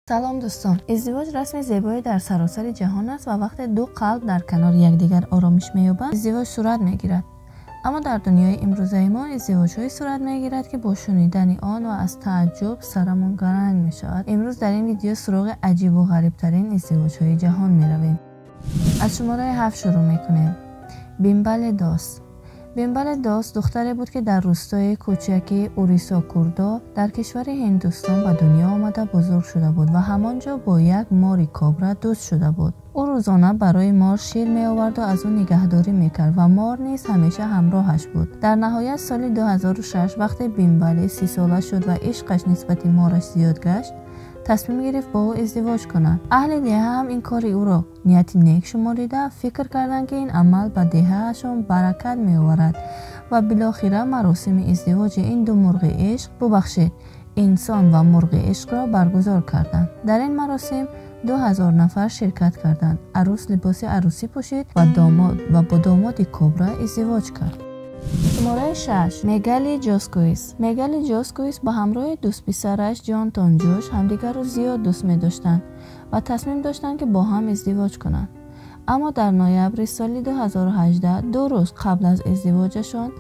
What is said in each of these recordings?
سلام دوستان، ازدواج رسم زیبایی در سراسر جهان است و وقتی دو قلب در کنار یکدیگر آرامش می‌یابند ازدواج صورت می‌گیرد. اما در دنیای امروزه ما ازدواج‌های صورت می‌گیرد که با شنیدن آن و از تعجب سرمون گرنگ می‌شود. امروز در این ویدیو سراغ عجیب و غریب‌ترین ازدواج‌های جهان می‌رویم. از شماره 7 شروع می‌کنیم. بیمبل داس. بیمبل داس دختری بود که در روستای کوچکی اوریسا کوردا در کشور هندوستان به دنیا آمده بزرگ شده بود و همانجا با یک ماری کابرا دوست شده بود. او روزانه برای مار شیر می آورد و از او نگهداری میکرد و مار نیز همیشه همراهش بود. در نهایت سال 2006 وقتی بیمبل 30 ساله شد و عشقش نسبت مارش زیاد گشت، تصمیم گرفت با او ازدواج کند. اهل دهه هم این کار او را نیت نیک شماریده فکر کردند که این عمل به دهه‌شان برکت می آورد و بالاخره مراسم ازدواج این دو مرغ عشق ببخشید انسان و مرغ عشق را برگزار کردند. در این مراسم 2000 نفر شرکت کردند. عروس لباس عروسی پوشید و با داماد کابرا ازدواج کرد. شماره 6. میگالی جاسکویس. میگالی جاسکویس با همراه دوست پسرش جانتون جوش همدیگر را زیاد دوست می داشتند و تصمیم داشتند که با هم ازدواج کنند. اما در نوامبر سال 2018 دو روز قبل از ازدواجشان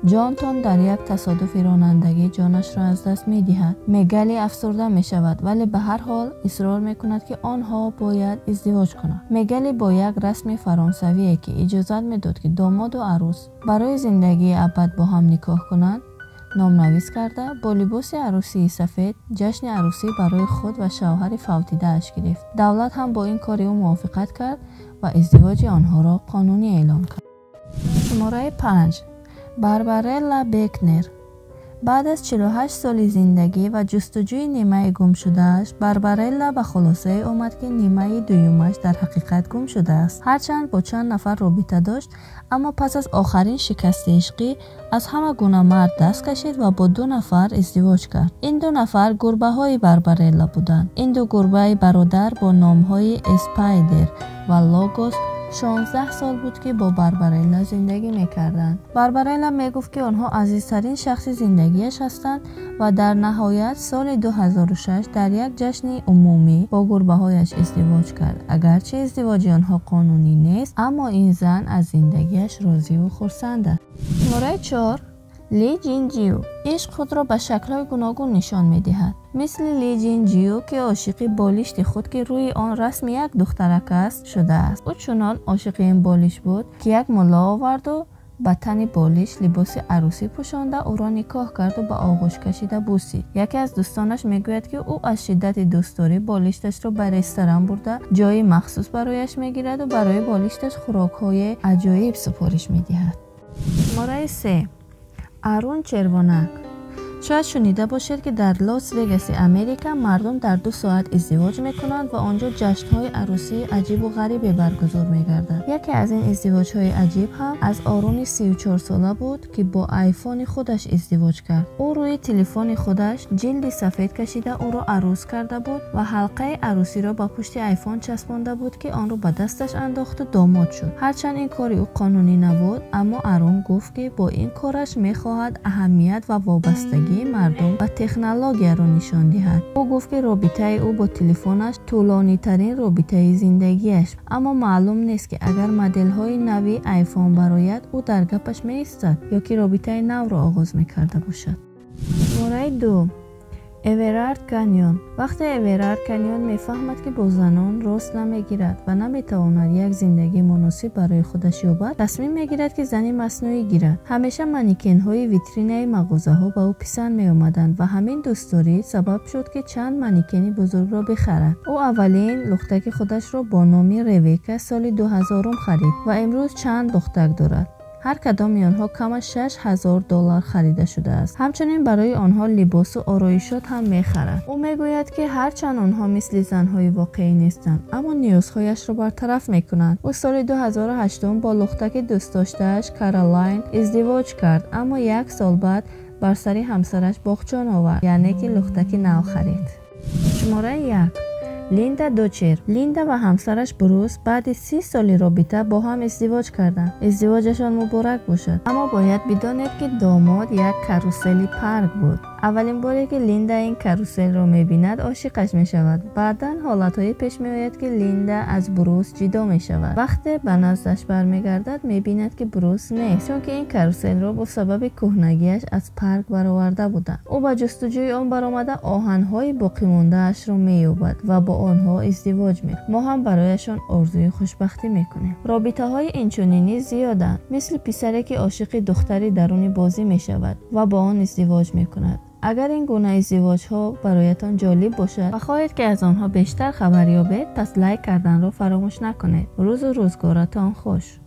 جانتون در یک تصادف رانندگی جانش را از دست می دهد. میگالی افسرده می شود ولی به هر حال اصرار می کند که آنها باید ازدواج کنند. میگالی با یک رسم فرانسوی که اجازه می داد که داماد و عروس برای زندگی ابد با هم نکاح کنند نام نویس کرده با لباس عروسی سفید جشن عروسی برای خود و شوهر فوتیده اش گرفت. دولت هم با این کار او موافقت کرد و ازدواج آنها را قانونی اعلام کرد. شماره 5. باربارلا بکنر. بعد از 48 سال زندگی و جستجوی نیمه گم شدهش، باربارلا به خلاصه آمد که نیمه دویمش در حقیقت گم شده است. هرچند با چند نفر رابطه داشت، اما پس از آخرین شکست عشقی از همه گونه مرد دست کشید و با 2 نفر ازدواج کرد. این 2 نفر گربه های باربارلا بودند. این 2 گربه برادر با نام های اسپایدر و لاگوس 16 سال بود که با باربارلا زندگی میکردند. باربارلا میگفت که آنها عزیزترین شخص زندگیش هستند و در نهایت سال 2006 در یک جشن عمومی با گربه هایش ازدواج کرد. اگرچه ازدواج آنها قانونی نیست، اما این زن از زندگیش راضی و خرسند است. شماره 4. لی جین جیو. عشق خود را به شکل‌های گوناگون نشان می‌دهد. مثل لی جین جیو که عاشق بالشت خود که روی آن رسم یک دخترک است شده است. او چنان عاشق این بالش بود که یک ملا آورد و به تن بالش لباس عروسی پوشانده او را نکاح کرد و به آغوش کشیده بوسید. یکی از دوستانش میگوید که او از شدت دوستداری بالشتش را به رستوران برده جای مخصوص برایش میگیرد و برای بالشتش خوراک‌های عجایب سفارش میدهد. شماره 3. آرون چروانک. شاید شنیده باشید که در لاس وگاس امریکا مردم در 2 ساعت ازدواج میکنند و آنجا جشن‌های عروسی عجیب و غریبی برگزار میگردد. یکی از این ازدواج‌های عجیب هم از آرون 34 ساله بود که با آیفون خودش ازدواج کرد. او روی تلفن خودش جلد سفید کشیده او را عروس کرده بود و حلقه عروسی را با پشت آیفون چسبانده بود که آن را به دستش انداخت و داماد شد. هرچند این کار او قانونی نبود، اما آرون گفت که با این کارش میخواهد اهمیت و وابستگی مردم به تکنولوژی را نشان دهد. او گفت که رابطه او با تلفنش طولانی ترین رابطه زندگیش، اما معلوم نیست که اگر مدل های نوی آیفون برآید او در گپش می ایستد یا که رابطه نو را آغاز می کرده باشد. شماره 2. اورارد کانیون. وقتی اورارد کانیون میفهمد که با زنان راست نمیگیرد و نمیتواند یک زندگی مناسب برای خودش یابد، تصمیم میگیرد که زنی مصنوعی گیرد. همیشه مانیکن های ویترینه مغازه ها به او پسند می آمدند و همین دوستداری سبب شد که چند مانیکن بزرگ را بخرد. او اولین لختک خودش را با نام ریویکا سال 2000 خرید و امروز چند لختک دارد. هر کدام آنها کم از $6000 خریده شده است. همچنین برای آنها لباس و آرایشات هم میخرد. او میگوید که هرچند آنها مثل زنهای واقعی نیستند، اما نیازهایش را برطرف میکنند. او سال 2008 با لختک دوست داشته‌اش کارالاین ازدواج کرد، اما 1 سال بعد بر سر همسرش باغچان آورد، یعنی که لختک نو خرید. شماره 1. لیندا دوچر. لیندا و همسرش بروس بعد 30 سال رابطه با هم ازدواج کردند. ازدواجشان مبارک باشد. اما باید بدانید که داماد یک کاروسل پارک بود. اولین باری که لیندا این کاروسل رو میبیند عاشقش میشود. بعداً حالتهایی پیش میآید که لیندا از بروس جدا میشود. وقتی به نزدش برمیگردد میبیند که بروس نیست، چون که این کاروسل رو با سبب کهنگیش از پارک برآورده بودند. او با جستجوی آن برآمده آهن‌های باقی مانده اش رو مییابد و با آنها ازدواج می‌کند. ما هم برایشان آرزوی خوشبختی میکنیم. رابطه‌های اینچنینی زیادند، مثل پسری که عاشق دختری درون بازی میشود و با آن ازدواج میکند. اگر این گونه ازدواج ها برایتان جالب باشد و خواهید که از آنها بیشتر خبر یابید، پس لایک کردن را فراموش نکنید. روز و روزگارتان خوش.